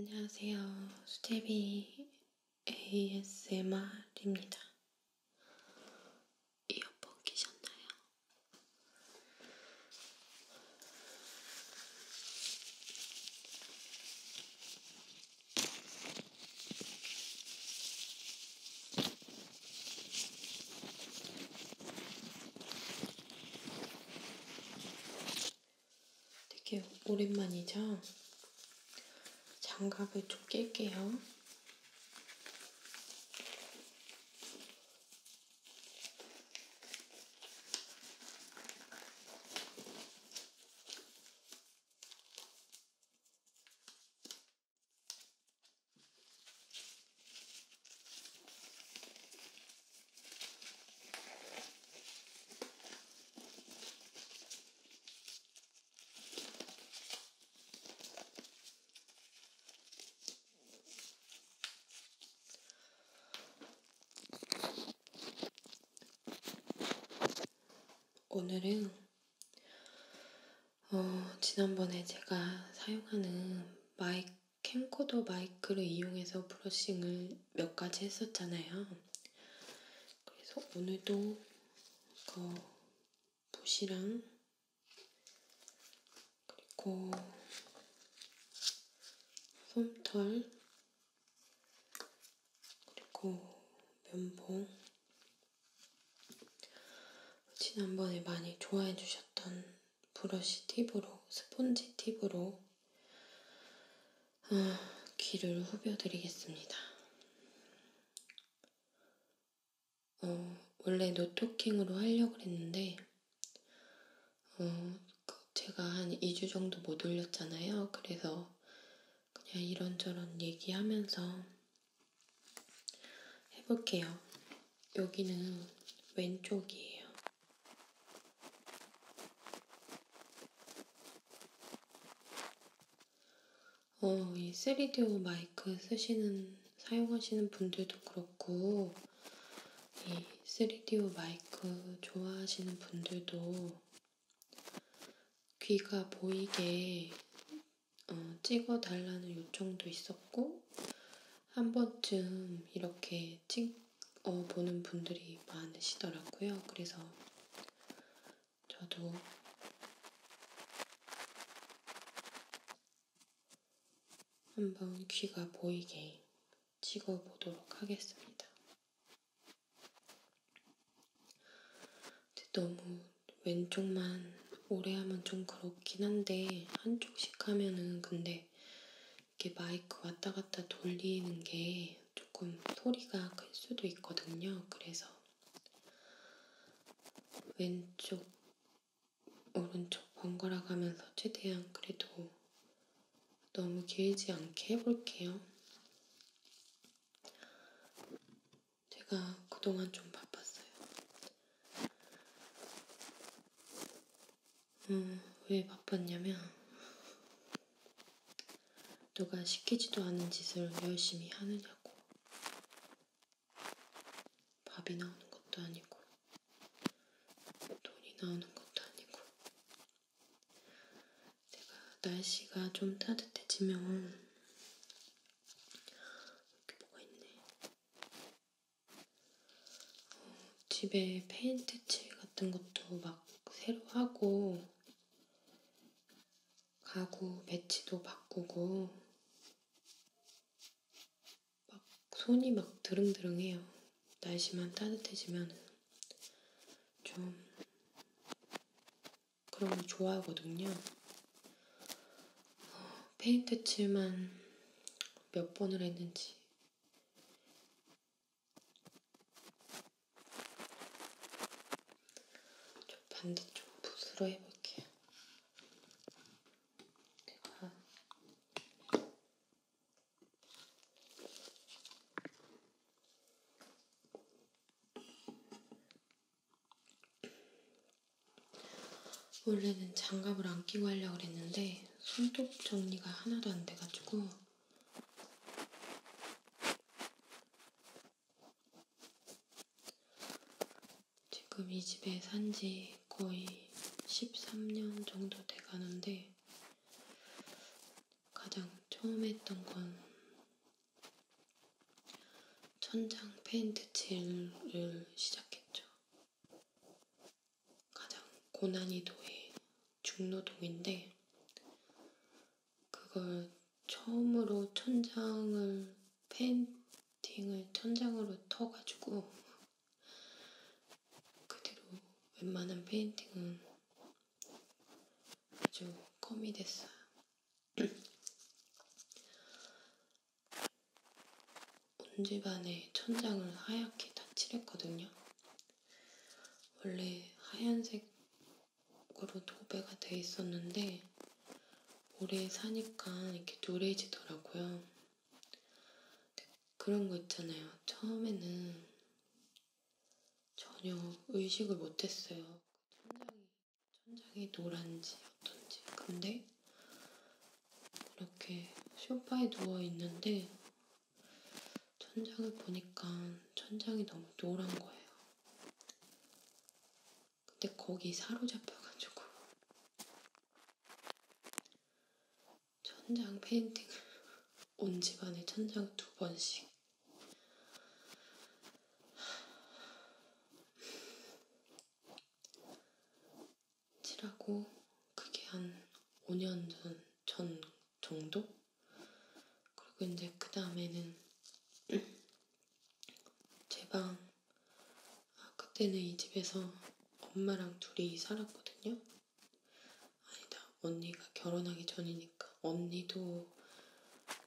안녕하세요. 수제비 ASMR입니다. 이어폰 끼셨나요? 되게 오랜만이죠? 장갑을 좀 낄게요. 오늘은 지난번에 제가 사용하는 캠코더 마이크를 이용해서 브러싱을 몇 가지 했었잖아요. 그래서 오늘도 그 붓이랑 그리고 솜털 그리고 면봉 지난번에 많이 좋아해 주셨던 브러쉬 팁으로 스폰지 팁으로 귀를 후벼드리겠습니다. 원래 노토킹으로 하려고 했는데 제가 한 2주 정도 못 올렸잖아요. 그래서 그냥 이런저런 얘기하면서 해볼게요. 여기는 왼쪽이에요. 이 3DO 마이크 사용하시는 분들도 그렇고, 이 3DO 마이크 좋아하시는 분들도 귀가 보이게 찍어달라는 요청도 있었고, 한 번쯤 이렇게 보는 분들이 많으시더라고요. 그래서 저도 한번 귀가 보이게 찍어보도록 하겠습니다. 너무 왼쪽만 오래 하면 좀 그렇긴 한데 한쪽씩 하면은 근데 이렇게 마이크 왔다 갔다 돌리는 게 조금 소리가 클 수도 있거든요. 그래서 왼쪽, 오른쪽 번갈아 가면서 최대한 그래도 너무 길지 않게 해볼게요. 제가 그동안 좀 바빴어요. 왜 바빴냐면 누가 시키지도 않은 짓을 열심히 하느냐고. 밥이 나오는 것도 아니고 돈이 나오는 것도 아니고. 제가 날씨가 좀 따뜻해지면 이렇게 뭐가 있네. 집에 페인트 칠 같은 것도 막 새로 하고 가구 배치도 바꾸고 막 손이 막 드릉드릉해요. 날씨만 따뜻해지면 좀 그런 거 좋아하거든요. 페인트 칠만 몇 번을 했는지 좀 반대쪽 붓으로 해볼게요. 제가 원래는 장갑을 안 끼고 하려고 했는데 손톱 정리가 하나도 안 돼가지고 지금 이 집에 산지 거의 13년 정도 돼가는데 가장 처음 했던 건 천장 페인트 칠을 시작했죠. 가장 고난이도의 중노동인데 그걸 처음으로 페인팅을 천장으로 터가지고 그 뒤로 웬만한 페인팅은 아주 껌이 됐어요. 온 집안에 천장을 하얗게 다 칠했거든요. 원래 하얀색으로 도배가 돼 있었는데 오래 사니까 이렇게 누래지더라고요. 그런 거 있잖아요. 처음에는 전혀 의식을 못했어요. 천장이 노란지 어떤지. 근데 이렇게 소파에 누워 있는데 천장을 보니까 천장이 너무 노란 거예요. 근데 거기 사로잡혀가지고 천장 페인팅을 온 집안에 천장 2번씩 칠하고 그게 한 5년 전 정도? 그리고 이제 그 다음에는 제 방, 그때는 이 집에서 엄마랑 둘이 살았거든요. 아니다, 언니가 결혼하기 전이니까 언니도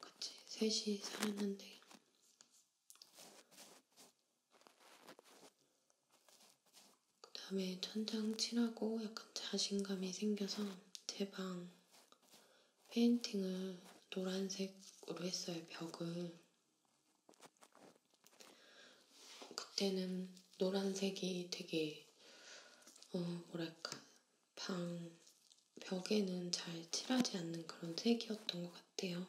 같이 셋이 살았는데 그 다음에 천장 칠하고 약간 자신감이 생겨서 제 방 페인팅을 노란색으로 했어요, 벽을. 그때는 노란색이 되게 뭐랄까 벽에는 잘 칠하지 않는 그런 색이었던 것 같아요.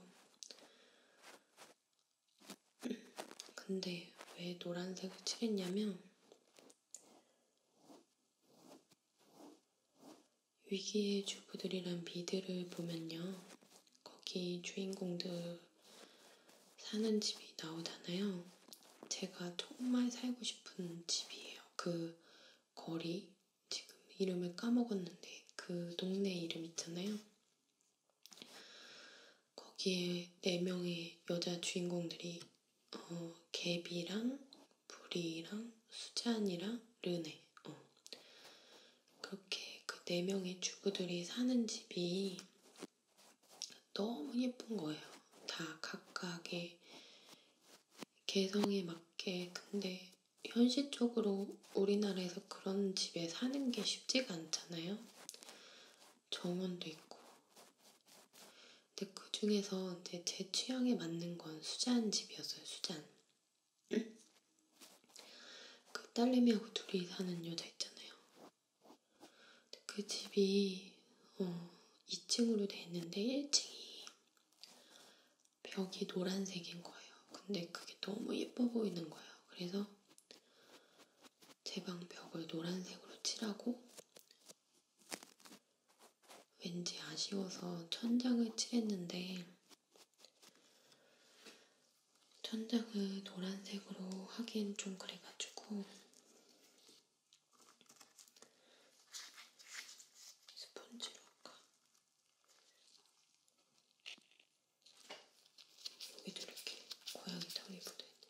근데 왜 노란색을 칠했냐면 위기의 주부들이란 미드를 보면요. 거기 주인공들 사는 집이 나오잖아요. 제가 정말 살고 싶은 집이에요. 그 거리, 지금 이름을 까먹었는데 그 동네 이름 있잖아요. 거기에 4명의 여자 주인공들이 개비랑 부리랑 수잔이랑 르네 그렇게 그 4명의 주부들이 사는 집이 너무 예쁜 거예요. 다 각각의 개성에 맞게. 근데 현실적으로 우리나라에서 그런 집에 사는 게 쉽지가 않잖아요. 정원도 있고. 근데 그 중에서 이제 제 취향에 맞는 건 수잔 집이었어요. 수잔. 그 딸내미하고 둘이 사는 여자 있잖아요. 그 집이 2층으로 돼 있는데 1층이 벽이 노란색인 거예요. 근데 그게 너무 예뻐 보이는 거예요. 그래서 제 방 벽을 노란색으로 칠하고 왠지 아쉬워서 천장을 칠했는데 천장을 노란색으로 하기엔 좀 그래가지고 스펀지로 할까? 여기도 이렇게 고양이 털이 묻어있네.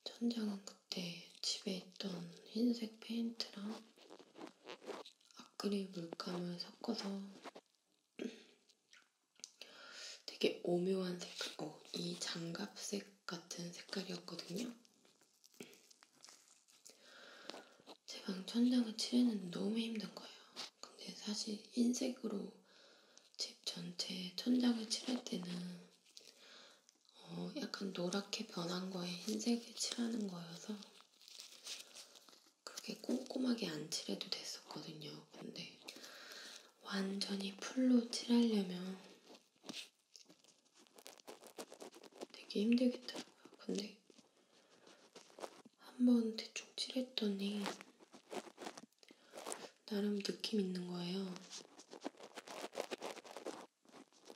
천장은 그때 집에 있던 흰색 페인트랑 아크릴 물감을 섞어서 되게 오묘한 색깔, 이 장갑색 같은 색깔이었거든요. 제 방 천장을 칠했는데 너무 힘든 거예요. 근데 사실 흰색으로 집 전체 천장을 칠할 때는 약간 노랗게 변한 거에 흰색을 칠하는 거여서 그렇게 꼼꼼하게 안 칠해도 됐었거든요. 근데 완전히 풀로 칠하려면 되게 힘들겠더라고요. 근데 한번 대충 칠했더니 나름 느낌 있는 거예요.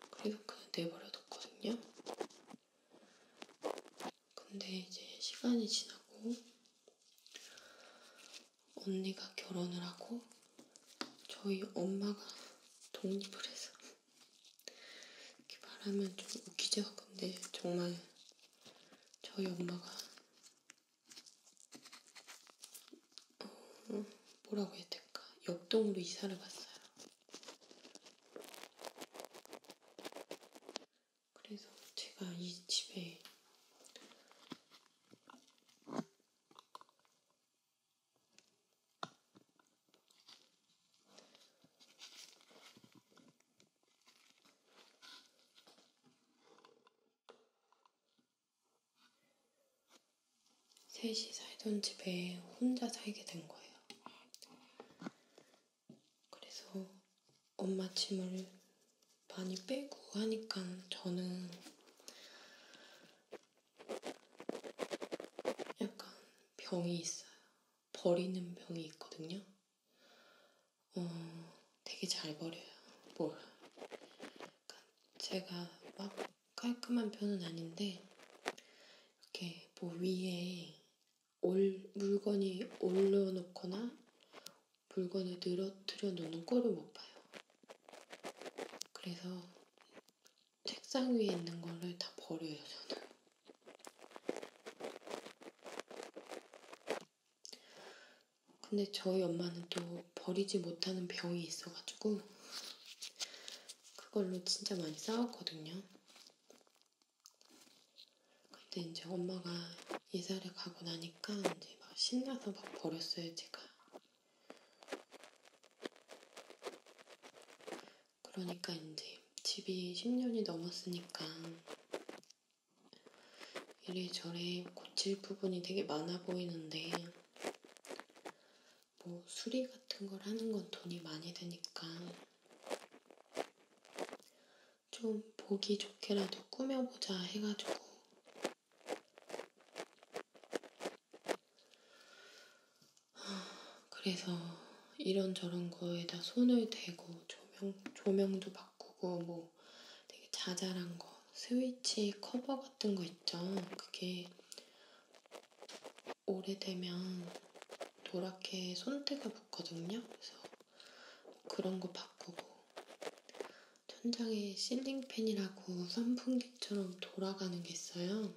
그래서 그냥 내버려뒀거든요. 근데 이제 시간이 지나고 언니가 결혼을 하고 저희 엄마가 독립을 해서 이렇게 말하면 좀 웃기죠? 근데 정말 저희 엄마가 뭐라고 해야 될까? 옆동으로 이사를 갔어요. 그래서 제가 이 집에 셋이 살던 집에 혼자 살게 된 거예요. 그래서 엄마 짐을 많이 빼고 하니까 저는 약간 병이 있어요. 버리는 병이 있거든요. 되게 잘 버려요. 뭘. 그러니까 제가 막 깔끔한 편은 아닌데 이렇게 뭐 위에 물건이 올려놓거나 물건을 늘어뜨려 놓는 꼴을 못 봐요. 그래서 책상 위에 있는 거를 다 버려요, 저는. 근데 저희 엄마는 또 버리지 못하는 병이 있어가지고 그걸로 진짜 많이 싸웠거든요. 근데 이제 엄마가 이사를 가고 나니까 이제 막 신나서 막 버렸어요, 제가. 그러니까 이제 집이 10년이 넘었으니까 이래저래 고칠 부분이 되게 많아 보이는데 뭐 수리 같은 걸 하는 건 돈이 많이 드니까 좀 보기 좋게라도 꾸며보자 해가지고 그래서 이런저런 거에다 손을 대고 조명도 바꾸고 뭐 되게 자잘한 거 스위치 커버 같은 거 있죠. 그게 오래되면 노랗게 손때가 붙거든요. 그래서 그런 거 바꾸고 천장에 실링팬이라고 선풍기처럼 돌아가는 게 있어요.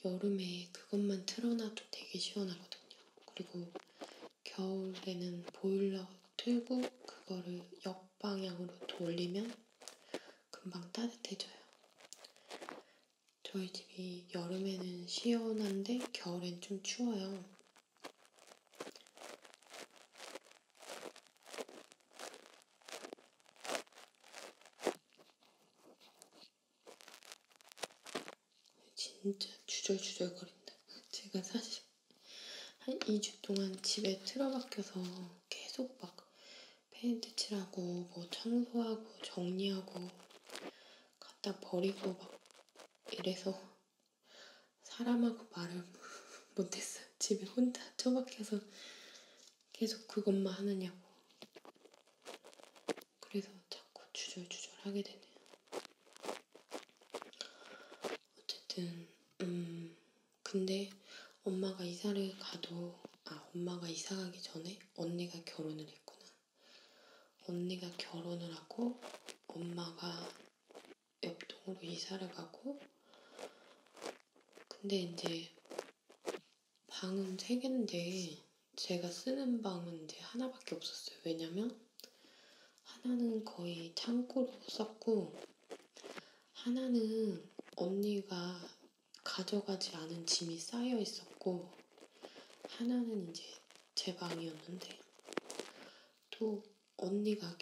여름에 그것만 틀어놔도 되게 시원하거든요. 그리고 겨울에는 보일러 틀고 그거를 역방향으로 돌리면 금방 따뜻해져요. 저희 집이 여름에는 시원한데 겨울엔 좀 추워요. 진짜 주절주절거린다. 제가 사실 한 2주 동안 집에 틀어박혀서 계속 막 페인트 칠하고 뭐 청소하고 정리하고 갖다 버리고 막 이래서 사람하고 말을 못했어요. 집에 혼자 처박혀서 계속 그것만 하느냐고. 그래서 자꾸 주절주절 하게 되네요. 어쨌든 근데 엄마가 이사를 가도 엄마가 이사 가기 전에 언니가 결혼을 했구나. 언니가 결혼을 하고 엄마가 옆동으로 이사를 가고 근데 이제 방은 3개인데 제가 쓰는 방은 이제 하나밖에 없었어요. 왜냐면 하나는 거의 창고로 썼고 하나는 언니가 가져가지 않은 짐이 쌓여 있었고 하나는 이제 제 방이었는데 또 언니가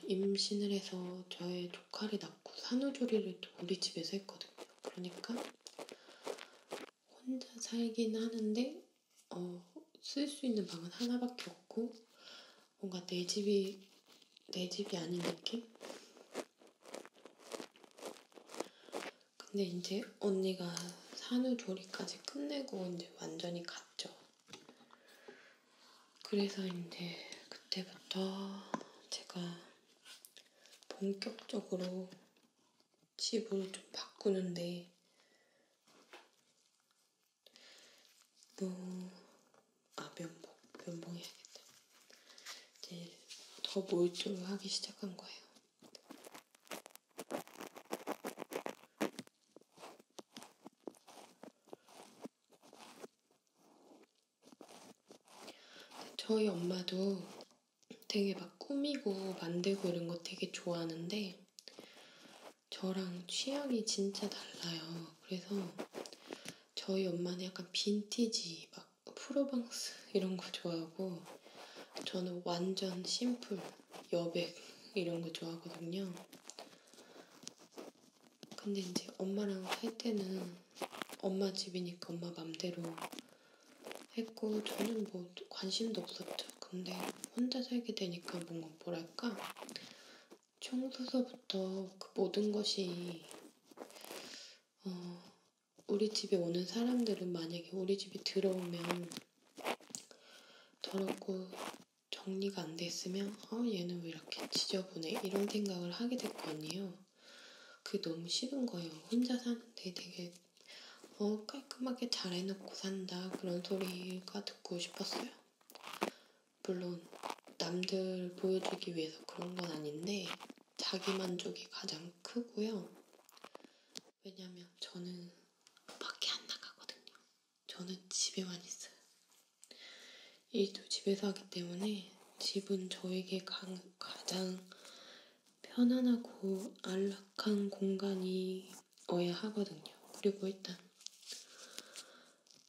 임신을 해서 저의 조카를 낳고 산후조리를 또 우리 집에서 했거든요. 그러니까 혼자 살긴 하는데 쓸 수 있는 방은 하나밖에 없고 뭔가 내 집이 아닌 느낌? 근데 이제 언니가 산후조리까지 끝내고 이제 완전히 갔죠. 그래서 이제 그때부터 제가 본격적으로 집을 좀 바꾸는데 면봉해야겠다. 이제 더 몰두를 하기 시작한 거예요. 저희 엄마도 되게 막 꾸미고 만들고 이런 거 되게 좋아하는데 저랑 취향이 진짜 달라요. 그래서 저희 엄마는 약간 빈티지, 막 프로방스 이런 거 좋아하고 저는 완전 심플, 여백 이런 거 좋아하거든요. 근데 이제 엄마랑 살 때는 엄마 집이니까 엄마 맘대로 했고 저는 뭐 관심도 없었죠. 근데 혼자 살게 되니까 뭔가 뭐랄까 청소서부터 그 모든 것이 우리 집에 오는 사람들은 만약에 우리 집에 들어오면 더럽고 정리가 안 됐으면 얘는 왜 이렇게 지저분해 이런 생각을 하게 될 거 아니에요. 그게 너무 싫은 거예요. 혼자 사는데 되게 깔끔하게 잘 해놓고 산다 그런 소리가 듣고 싶었어요. 물론 남들 보여주기 위해서 그런 건 아닌데 자기 만족이 가장 크고요. 왜냐면 저는 밖에 안 나가거든요. 저는 집에만 있어요. 일도 집에서 하기 때문에 집은 저에게 가장 편안하고 안락한 공간이어야 하거든요. 그리고 일단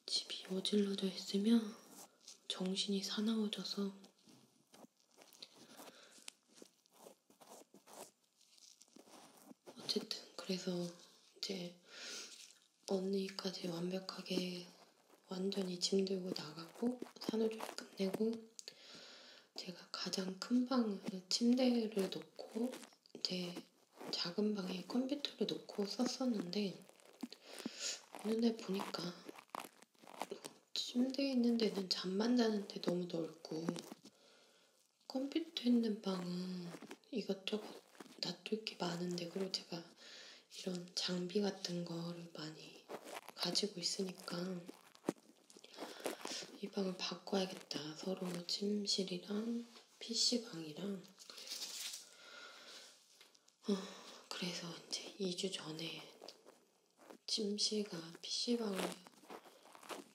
집이 어질러져 있으면 정신이 사나워져서 어쨌든 그래서 이제 언니까지 완벽하게 완전히 짐 들고 나가고 산후조리 끝내고 제가 가장 큰 방을 침대를 놓고 이제 작은 방에 컴퓨터를 놓고 썼었는데 어느 날 보니까 침대에 있는 데는 잠만 자는데 너무 넓고 컴퓨터 있는 방은 이것저것 놔둘 게 많은데 그리고 제가 이런 장비 같은 거를 많이 가지고 있으니까 이 방을 바꿔야겠다. 서로 침실이랑 PC방이랑 그래서 이제 2주 전에 침실과 PC방을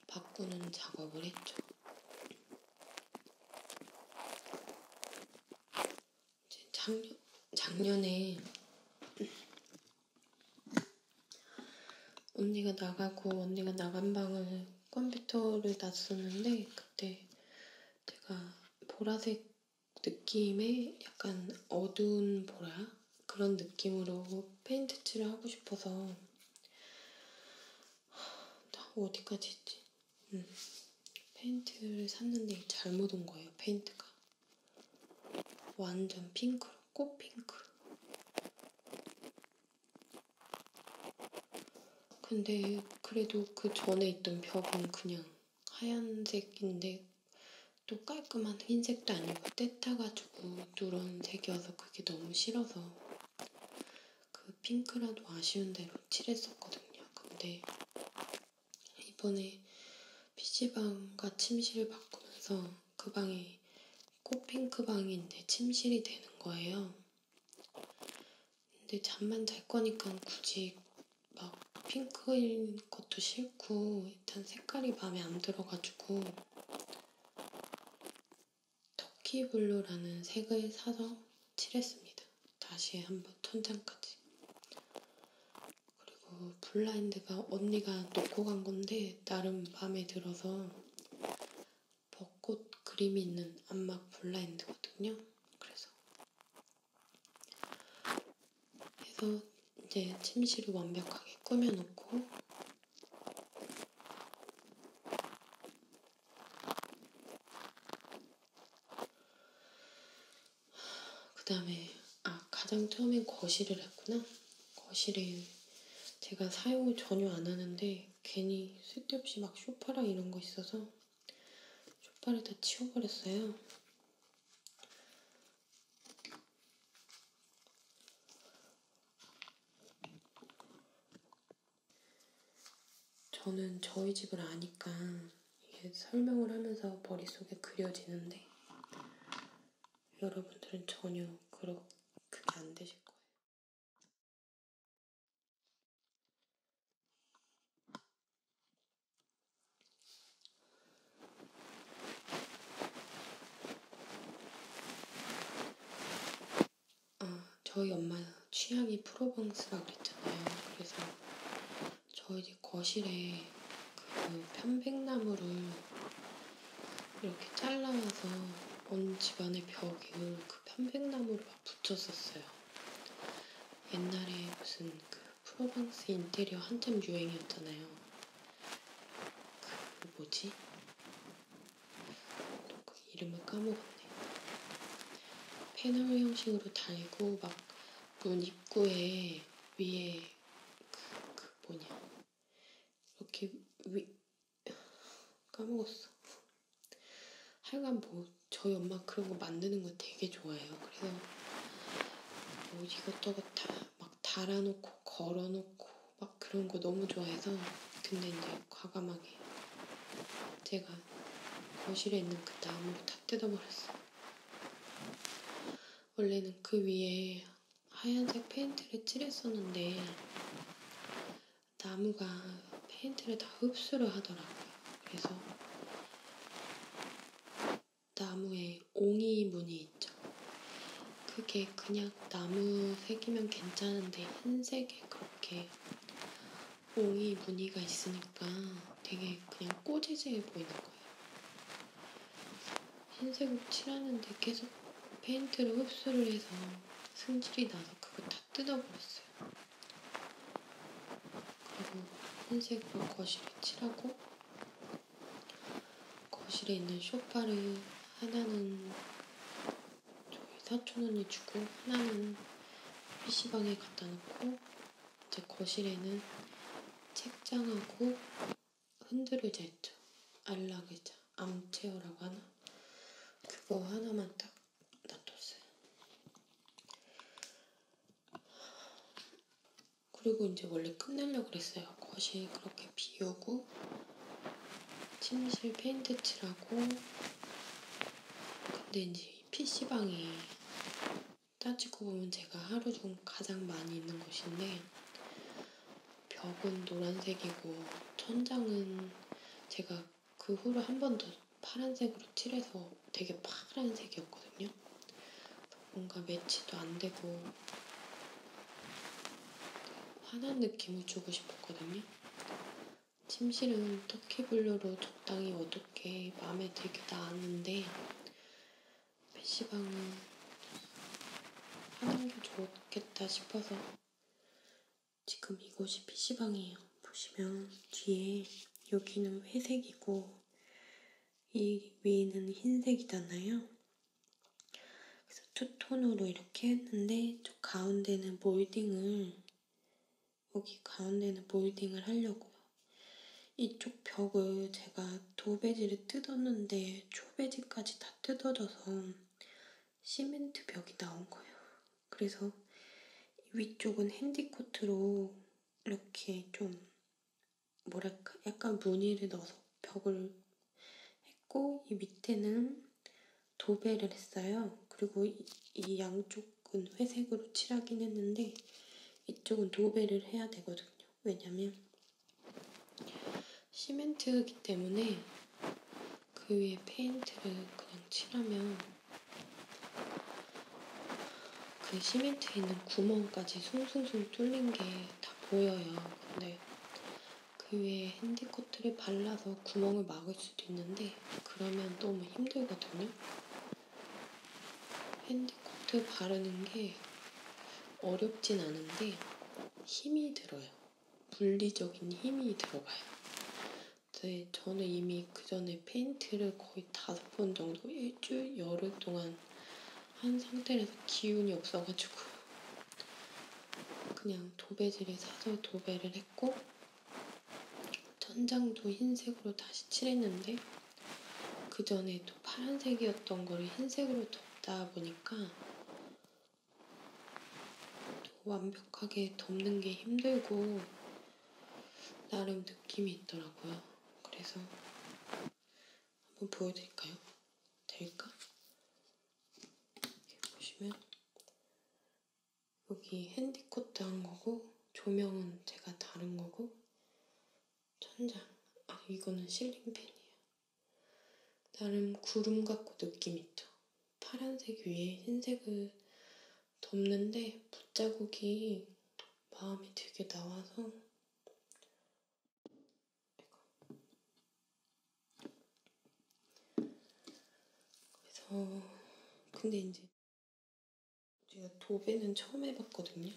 바꾸는 작업을 했죠. 이제 작년에 언니가 나가고 언니가 나간 방을 컴퓨터를 놨었는데 그때 제가 보라색 느낌의 약간 어두운 보라 그런 느낌으로 페인트 칠을 하고 싶어서 어디까지 했지? 페인트를 샀는데 잘못 온 거예요. 페인트가 완전 핑크로 꽃핑크. 근데 그래도 그 전에 있던 벽은 그냥 하얀색인데 또 깔끔한 흰색도 아니고 때 타가지고 누런색이어서 그게 너무 싫어서 그 핑크라도 아쉬운 대로 칠했었거든요. 근데 이번에 PC방과 침실을 바꾸면서 그 방이 꽃핑크 방인데 침실이 되는 거예요. 근데 잠만 잘 거니까 굳이 막 핑크인 것도 싫고 일단 색깔이 마음에 안 들어가지고 터키블루라는 색을 사서 칠했습니다. 다시 한번 천장까지. 그리고 블라인드가 언니가 놓고 간 건데 나름 마음에 들어서 벚꽃 그림이 있는 암막 블라인드거든요. 그래서 이제 침실을 완벽하게 꾸며놓고 그 다음에 가장 처음엔 거실을 했구나. 거실에 제가 사용을 전혀 안 하는데 괜히 쓸데없이 막 소파랑 이런 거 있어서 소파를 다 치워버렸어요. 저는 저희 집을 아니까 이게 설명을 하면서 머릿속에 그려지는데 여러분들은 전혀 그게 안 되실 거예요. 저희 엄마 취향이 프로방스라고 그랬잖아요. 그래서 저희 집 거실에 그 편백나무를 이렇게 잘라와서 어느 집안의 벽에 그 편백나무를 막 붙였었어요. 옛날에 무슨 그 프로방스 인테리어 한참 유행이었잖아요. 그 뭐지? 또 그 이름을 까먹었네. 패널 형식으로 달고 막 문 입구에 위에 그 뭐냐 이렇게 까먹었어. 하여간 뭐 저희 엄마 그런 거 만드는 거 되게 좋아해요. 그래서 뭐 이것저것 다 막 달아놓고 걸어놓고 막 그런 거 너무 좋아해서 근데 이제 과감하게 제가 거실에 있는 그 나무를 다 뜯어버렸어요. 원래는 그 위에 하얀색 페인트를 칠했었는데 나무가 페인트를 다 흡수를 하더라고요. 그래서 나무에 옹이 무늬 있죠. 그게 그냥 나무색이면 괜찮은데 흰색에 그렇게 옹이 무늬가 있으니까 되게 그냥 꼬지지해 보이는 거예요. 흰색으로 칠하는데 계속 페인트를 흡수를 해서 승질이 나서 그거 다 뜯어버렸어요. 그리고 흰색으로 거실에 칠하고 거실에 있는 소파를 하나는 저희 사촌 언니 주고 하나는 PC방에 갖다 놓고 이제 거실에는 책장하고 흔들의자 있죠. 안락의자, 암체어라고 하나? 그거 하나만 딱 놔뒀어요. 그리고 이제 원래 끝내려고 그랬어요. 거실 그렇게 비우고 침실 페인트 칠하고 근데 이제 PC방이 따지고 보면 제가 하루 중 가장 많이 있는 곳인데 벽은 노란색이고 천장은 제가 그 후로 한 번 더 파란색으로 칠해서 되게 파란색이었거든요. 뭔가 매치도 안 되고 환한 느낌을 주고 싶었거든요. 침실은 터키블루로 적당히 어둡게 마음에 들게 나왔는데 PC방은 하는 게 좋겠다 싶어서 지금 이곳이 PC방이에요. 보시면 뒤에 여기는 회색이고 이 위는 흰색이잖아요. 그래서 투톤으로 이렇게 했는데 저 가운데는 여기 가운데는 몰딩을 하려고요. 이쪽 벽을 제가 도배지를 뜯었는데 초배지까지 다 뜯어져서 시멘트 벽이 나온 거예요. 그래서 위쪽은 핸디코트로 이렇게 좀 뭐랄까 약간 무늬를 넣어서 벽을 했고 이 밑에는 도배를 했어요. 그리고 이 양쪽은 회색으로 칠하긴 했는데 이쪽은 도배를 해야 되거든요. 왜냐면 시멘트이기 때문에 그 위에 페인트를 그냥 칠하면 그 시멘트에 있는 구멍까지 숭숭숭 뚫린 게 다 보여요. 근데 그 위에 핸디코트를 발라서 구멍을 막을 수도 있는데 그러면 너무 힘들거든요. 핸디코트 바르는 게 어렵진 않은데 힘이 들어요. 물리적인 힘이 들어가요. 네, 저는 이미 그 전에 페인트를 거의 5번 정도 일주일, 열흘 동안 한 상태라서 기운이 없어가지고 그냥 도배지를 사서 도배를 했고 천장도 흰색으로 다시 칠했는데 그 전에 또 파란색이었던 거를 흰색으로 덮다 보니까 또 완벽하게 덮는 게 힘들고 나름 느낌이 있더라고요. 그래서 한번 보여드릴까요? 될까? 이렇게 보시면 여기 핸디코트 한 거고, 조명은 제가 다른 거고, 천장, 이거는 실링팬이에요. 나름 구름 같고 느낌 있죠? 파란색 위에 흰색을 덮는데 붓자국이 마음에 들게 나와서 그래서 근데 이제 제가 도배는 처음 해봤거든요.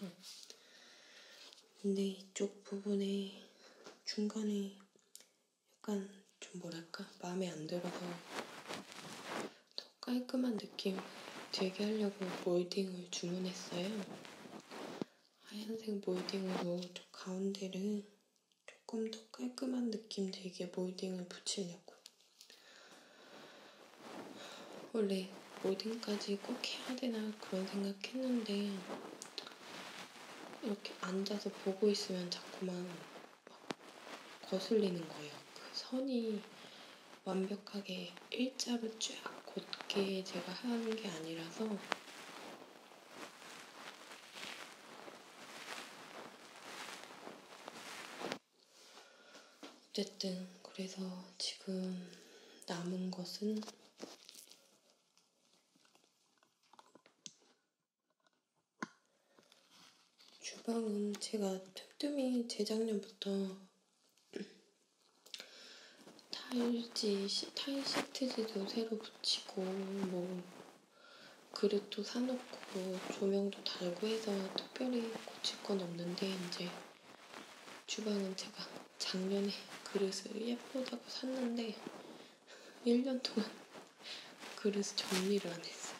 근데 이쪽 부분에 중간에 약간 좀 뭐랄까 마음에 안 들어서 더 깔끔한 느낌 되게 하려고 몰딩을 주문했어요. 하얀색 몰딩으로 저 가운데를 조금 더 깔끔한 느낌 되게 몰딩을 붙이려고. 원래 몰딩까지 꼭 해야 되나 그런 생각했는데 이렇게 앉아서 보고 있으면 자꾸만 막 거슬리는 거예요. 그 선이 완벽하게 일자로 쫙 곧게 제가 하는 게 아니라서 어쨌든 그래서 지금 남은 것은 주방은 제가 틈틈이 재작년부터 타일 시트지도 새로 붙이고 뭐 그릇도 사놓고 조명도 달고 해서 특별히 고칠 건 없는데 이제 주방은 제가 작년에 그릇을 예쁘다고 샀는데 1년 동안 그릇 정리를 안 했어요.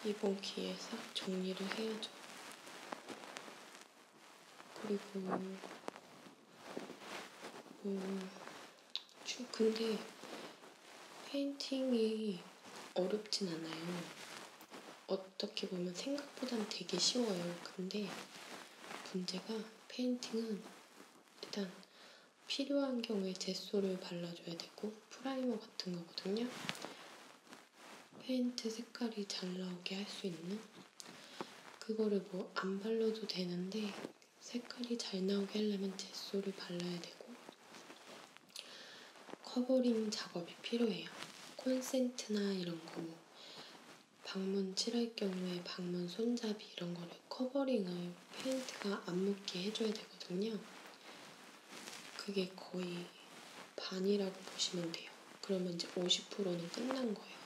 이번 기회에 싹 정리를 해야죠. 그리고 근데 페인팅이 어렵진 않아요. 어떻게 보면 생각보단 되게 쉬워요. 근데 문제가 페인팅은 일단 필요한 경우에 젯소를 발라줘야 되고 프라이머 같은 거거든요. 페인트 색깔이 잘 나오게 할 수 있는 그거를 뭐 안 발라도 되는데 색깔이 잘 나오게 하려면 젯소를 발라야 되고 커버링 작업이 필요해요. 콘센트나 이런 거 뭐 방문 칠할 경우에 방문 손잡이 이런 거를 커버링을 페인트가 안 묻게 해줘야 되거든요. 그게 거의 반이라고 보시면 돼요. 그러면 이제 50%는 끝난 거예요.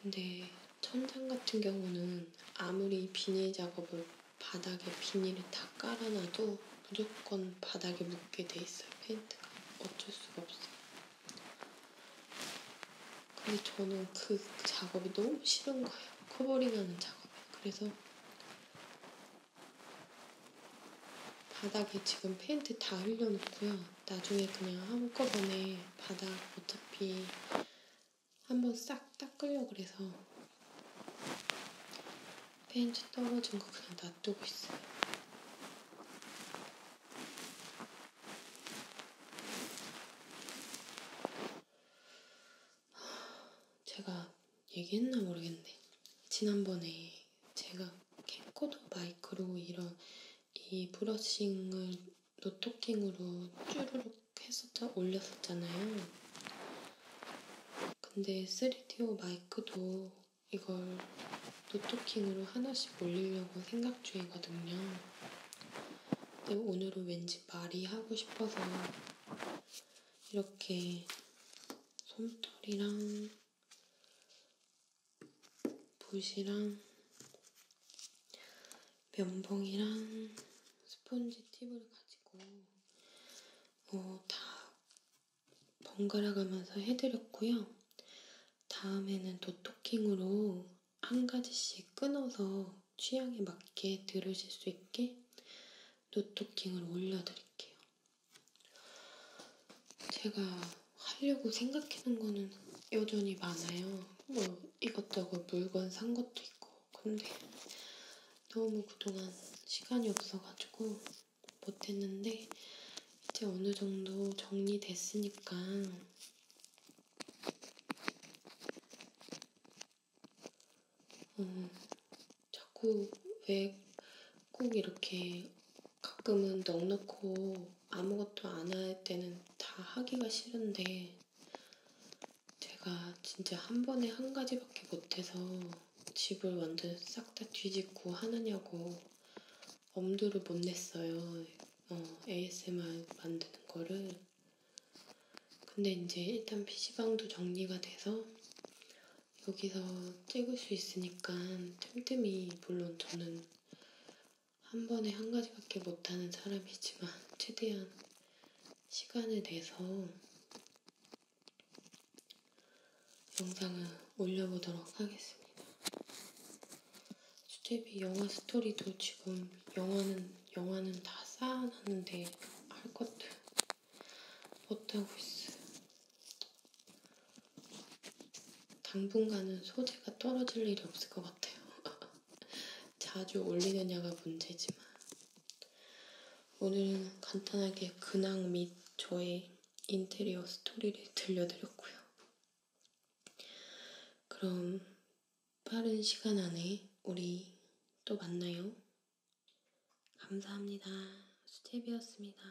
근데 천장 같은 경우는 아무리 비닐 작업을 바닥에 비닐을 다 깔아놔도 무조건 바닥에 묻게 돼 있어요. 페인트가. 어쩔 수가 없어요. 근데 저는 그 작업이 너무 싫은 거예요. 커버링하는 작업이. 그래서 바닥에 지금 페인트 다 흘려놓고요. 나중에 그냥 한꺼번에 바닥 어차피 한번 싹 닦으려고 그래서 페인트 떨어진 거 그냥 놔두고 있어요. 제가 얘기했나 모르겠네. 지난번에 제가 캠코더 마이크로 이 브러싱을 노토킹으로 쭈르륵 해서 올렸었잖아요. 근데 3DO 마이크도 이걸 노토킹으로 하나씩 올리려고 생각 중이거든요. 근데 오늘은 왠지 말이 하고 싶어서 이렇게 솜털이랑 붓이랑 면봉이랑 스펀지 팁을 가지고 다 번갈아 가면서 해드렸고요. 다음에는 노토킹으로 한 가지씩 끊어서 취향에 맞게 들으실 수 있게 노토킹을 올려드릴게요. 제가 하려고 생각해놓은 거는 여전히 많아요. 뭐 이것저것 물건 산 것도 있고. 근데 너무 그동안 시간이 없어가지고 못했는데 이제 어느 정도 정리됐으니까 자꾸 왜 꼭 이렇게 가끔은 넉넉고 아무것도 안 할 때는 다 하기가 싫은데 제가 진짜 한 번에 한 가지밖에 못해서 집을 완전 싹 다 뒤집고 하느냐고 엄두를 못 냈어요. ASMR 만드는 거를. 근데 이제 일단 PC방도 정리가 돼서 여기서 찍을 수 있으니까 틈틈이, 물론 저는 한 번에 한 가지밖에 못하는 사람이지만 최대한 시간을 내서 영상을 올려보도록 하겠습니다. 수제비 영화 스토리도 지금 영화는 다 쌓아놨는데 할 것도 못하고 있어요. 당분간은 소재가 떨어질 일이 없을 것 같아요. 자주 올리느냐가 문제지만 오늘은 간단하게 근황 및 저의 인테리어 스토리를 들려드렸고요. 그럼 빠른 시간 안에 우리 또 만나요. 감사합니다. 수제비였습니다.